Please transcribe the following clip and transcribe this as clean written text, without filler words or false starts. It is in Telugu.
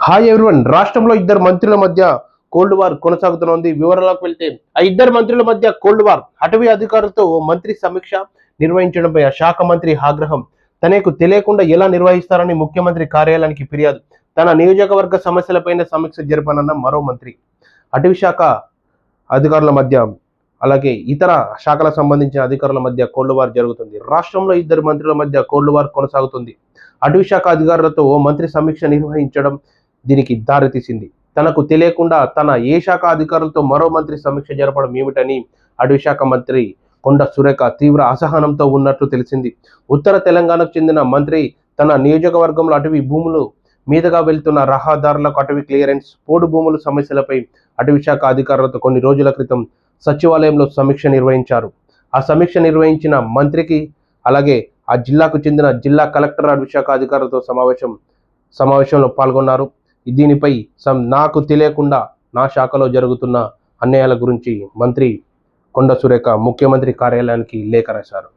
Hi everyone. రాష్ట్రంలో ఇద్దరు మంత్రుల మధ్య కోల్డ్ వార్ కొనసాగుతోంది. వివరాలకు వెళ్తే ఆ ఇద్దరు మంత్రుల మధ్య కోల్డ్ వార్. అటవీ అధికారులతో ఓ మంత్రి సమీక్ష నిర్వహించడంపై ఆ శాఖ మంత్రి ఆగ్రహం. తనకు తెలియకుండా ఎలా నిర్వహిస్తారని ముఖ్యమంత్రి కార్యాలయానికి ఫిర్యాదు. తన నియోజకవర్గ సమస్యలపైన సమీక్ష జరపనన్న మరో మంత్రి. అటవీ శాఖ అధికారుల మధ్య అలాగే ఇతర శాఖలకు సంబంధించిన అధికారుల మధ్య కోల్డ్ వార్ జరుగుతుంది. రాష్ట్రంలో ఇద్దరు మంత్రుల మధ్య కోల్డ్ వార్ కొనసాగుతుంది. అటవీ శాఖ అధికారులతో ఓ మంత్రి సమీక్ష నిర్వహించడం దీనికి దారితీసింది. తనకు తెలియకుండా తన ఏ శాఖ అధికారులతో మరో మంత్రి సమీక్ష జరపడం ఏమిటని అటవీ శాఖ మంత్రి కొండ సురేఖ తీవ్ర అసహనంతో ఉన్నట్లు తెలిసింది. ఉత్తర తెలంగాణకు చెందిన మంత్రి తన నియోజకవర్గంలో అటవీ భూములు మీదుగా వెళ్తున్న రహదారులకు అటవీ క్లియరెన్స్, పోడు భూముల సమస్యలపై అటవీ శాఖ అధికారులతో కొన్ని రోజుల క్రితం సచివాలయంలో సమీక్ష నిర్వహించారు. ఆ సమీక్ష నిర్వహించిన మంత్రికి అలాగే ఆ జిల్లాకు చెందిన జిల్లా కలెక్టర్ అటవీ శాఖ అధికారులతో సమావేశంలో పాల్గొన్నారు. దీనిపై నాకు తెలియకుండా నా శాఖలో జరుగుతున్న అన్యాయాల గురించి మంత్రి కొండ సురేఖ ముఖ్యమంత్రి కార్యాలయానికి లేఖ రాశారు.